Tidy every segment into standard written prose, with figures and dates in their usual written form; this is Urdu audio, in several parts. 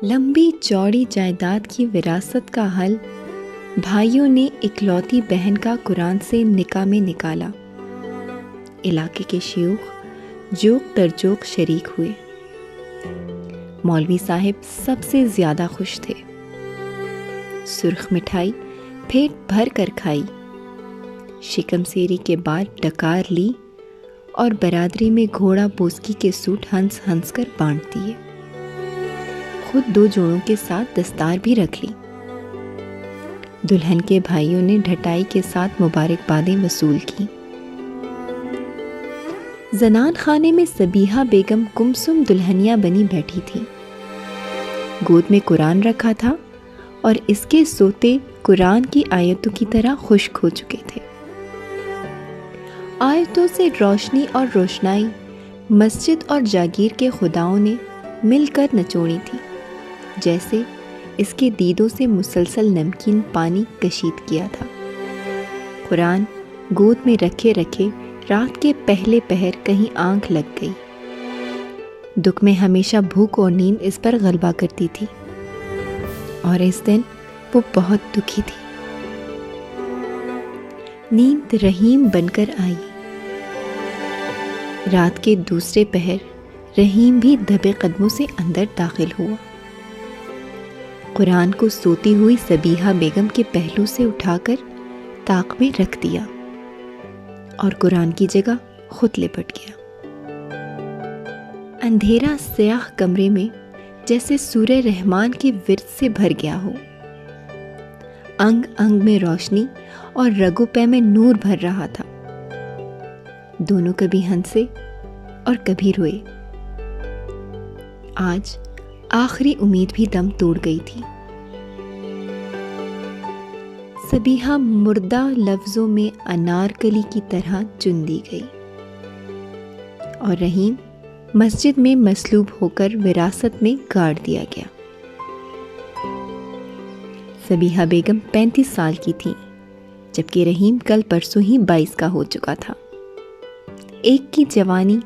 لمبی چوڑی جائیداد کی وراثت کا حل بھائیوں نے اکلوتی بہن کا قرآن سے نکاح میں نکالا۔ علاقے کے شیوخ جوق در جوق شریک ہوئے۔ مولوی صاحب سب سے زیادہ خوش تھے۔ سرخ مٹھائی پیٹ بھر کر کھائی، شکم سیری کے بعد ڈکار لی اور برادری میں گھوڑا بوسکی کے سوٹ ہنس ہنس کر بانٹ دیے۔ خود 2 جوڑوں کے ساتھ دستار بھی رکھ لی۔ دلہن کے بھائیوں نے ڈھٹائی کے ساتھ مبارکبادیں وصول کی۔ زنان خانے میں سبیحہ بیگم کمسم دلہنیا بنی بیٹھی تھی۔ گود میں قرآن رکھا تھا اور اس کے سوتے قرآن کی آیتوں کی طرح خشک ہو چکے تھے۔ آیتوں سے روشنی اور روشنائی مسجد اور جاگیر کے خداؤں نے مل کر نچوڑی تھی، جیسے اس کے دیدوں سے مسلسل نمکین پانی کشید کیا تھا۔ قرآن گود میں رکھے رکھے رات کے پہلے پہر کہیں آنکھ لگ گئی۔ دکھ میں ہمیشہ بھوک اور نیند اس پر غلبہ کرتی تھی، اور اس دن وہ بہت دکھی تھی۔ نیند رحیم بن کر آئی۔ رات کے دوسرے پہر رحیم بھی دبے قدموں سے اندر داخل ہوا۔ قرآن کو سوتی ہوئی سبیحہ بیگم کے پہلو سے اٹھا کر طاق میں رکھ دیا اور قرآن کی جگہ خود لپٹ گیا۔ اندھیرا سیاہ کمرے میں جیسے سورہ رحمان کے ورد سے بھر گیا ہو۔ انگ انگ میں روشنی اور رگو پے میں نور بھر رہا تھا۔ دونوں کبھی ہنسے اور کبھی روئے۔ آج آخری امید بھی دم توڑ گئی تھی۔ سبیحہ مردہ لفظوں میں انارکلی کی طرح چن دی گئی، اور رحیم مسجد میں مصلوب ہو کر وراثت میں گاڑ دیا گیا۔ سبیحہ بیگم 35 سال کی تھی، جبکہ رحیم کل پرسوں ہی 22 کا ہو چکا تھا۔ ایک کی جوانی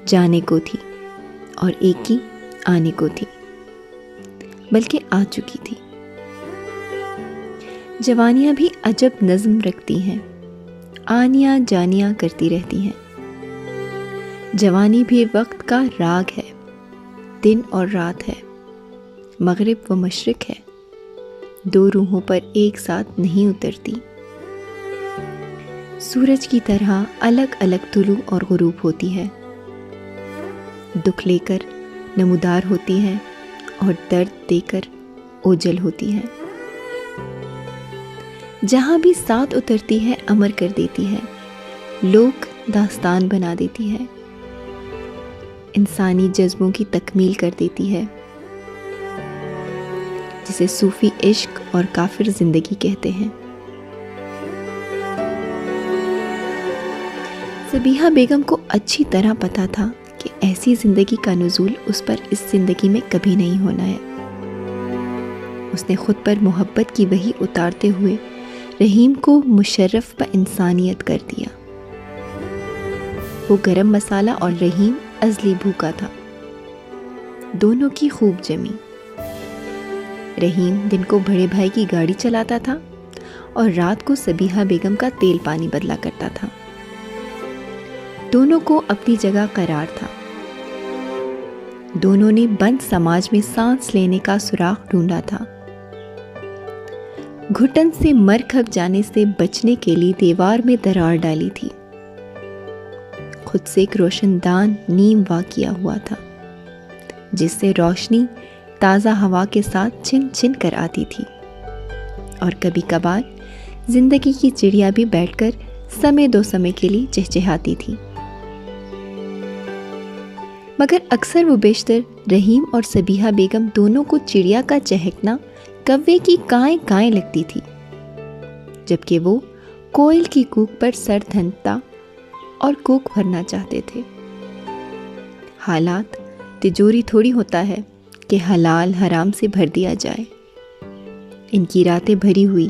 جانے کو تھی اور ایک کی آنے کو تھی، بلکہ آ چکی تھی۔ جوانیاں بھی عجب نظم رکھتی ہیں، آنیاں جانیاں کرتی رہتی ہیں۔ جوانی بھی وقت کا راگ ہے، دن اور رات ہے، مغرب و مشرق ہے، 2 روحوں پر ایک ساتھ نہیں اترتی۔ سورج کی طرح الگ الگ طلوع اور غروب ہوتی ہے، دکھ لے کر نمودار ہوتی ہے اور درد دے کر اوجل ہوتی ہے۔ جہاں بھی ساتھ اترتی ہے امر کر دیتی ہے، لوک داستان بنا دیتی ہے، انسانی جذبوں کی تکمیل کر دیتی ہے، جسے صوفی عشق اور کافر زندگی کہتے ہیں۔ سبیحہ بیگم کو اچھی طرح پتا تھا کہ ایسی زندگی کا نزول اس پر اس زندگی میں کبھی نہیں ہونا ہے۔ اس نے خود پر محبت کی وحی اتارتے ہوئے رحیم کو مشرف بہ انسانیت کر دیا۔ وہ گرم مسالہ اور رحیم ازلی بھوکا تھا، دونوں کی خوب جمی۔ رحیم دن کو بڑے بھائی کی گاڑی چلاتا تھا اور رات کو سبیحہ بیگم کا تیل پانی بدلا کرتا تھا۔ دونوں کو اپنی جگہ قرار تھا۔ دونوں نے بند سماج میں سانس لینے کا سراغ ڈھونڈا تھا۔ گھٹن سے مر کھپ جانے سے بچنے کے لیے دیوار میں درار ڈالی تھی۔ خود سے ایک روشن دان نیم وا کیا ہوا تھا، جس سے روشنی تازہ ہوا کے ساتھ چھن چھن کر آتی تھی، اور کبھی کبھار زندگی کی چڑیا بھی بیٹھ کر سمے دو سمے کے لیے چہچہاتی تھی۔ مگر اکثر و بیشتر رحیم اور سبیحہ بیگم دونوں کو چڑیا کا چہکنا کوے کی کائیں کائیں لگتی تھی، جبکہ وہ کوئل کی کوک پر سر دھنتا اور کوک بھرنا چاہتے تھے۔ حالات تجوری تھوڑی ہوتا ہے کہ حلال حرام سے بھر دیا جائے۔ ان کی راتیں بھری ہوئی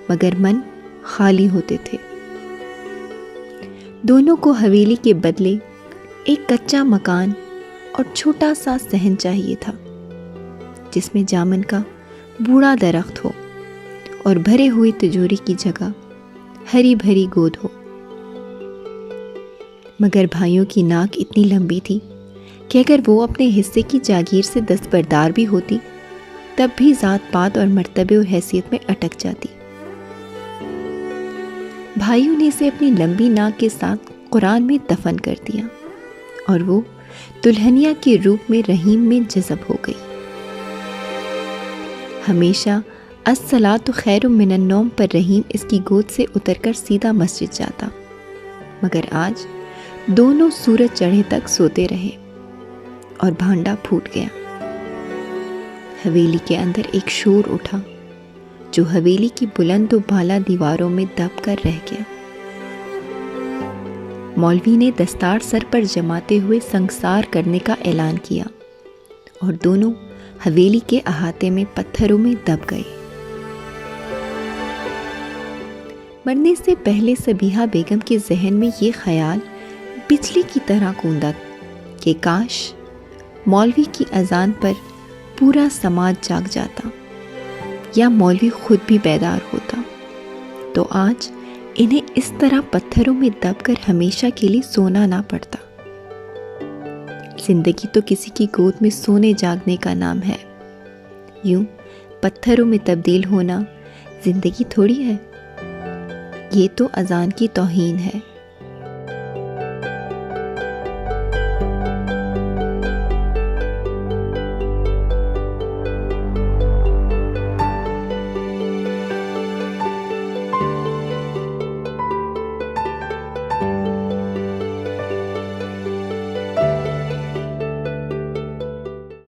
مگر من خالی ہوتے تھے۔ دونوں کو حویلی کے بدلے ایک کچا مکان اور چھوٹا سا صحن چاہیے تھا، جس میں جامن کا بوڑھا درخت ہو اور بھرے ہوئے تجوری کی جگہ ہری بھری گود ہو۔ مگر بھائیوں کی ناک اتنی لمبی تھی کہ اگر وہ اپنے حصے کی جاگیر سے دستبردار بھی ہوتی تب بھی ذات پات اور مرتبے اور حیثیت میں اٹک جاتی۔ بھائیوں نے اسے اپنی لمبی ناک کے ساتھ قرآن میں دفن کر دیا اور وہ دلہنیا کے روپ میں رحیم میں جذب ہو گئی۔ ہمیشہ الصلاۃ خیر من النوم پر رحیم اس کی گود سے اتر کر سیدھا مسجد جاتا، مگر آج دونوں سورج چڑھے تک سوتے رہے اور بھانڈا پھوٹ گیا۔ حویلی کے اندر ایک شور اٹھا جو حویلی کی بلند و بالا دیواروں میں دب کر رہ گیا۔ مولوی نے دستار سر پر جماتے ہوئے سنگسار کرنے کا اعلان کیا اور دونوں حویلی کے احاطے میں پتھروں میں دب گئے۔ مرنے سے پہلے صبیحہ بیگم کے ذہن میں یہ خیال بجلی کی طرح گوندا کہ کاش مولوی کی اذان پر پورا سماج جاگ جاتا یا مولوی خود بھی بیدار ہوتا تو آج انہیں اس طرح پتھروں میں دب کر ہمیشہ کے لیے سونا نہ پڑتا۔ زندگی تو کسی کی گود میں سونے جاگنے کا نام ہے، یوں پتھروں میں تبدیل ہونا زندگی تھوڑی ہے۔ یہ تو اذان کی توہین ہے۔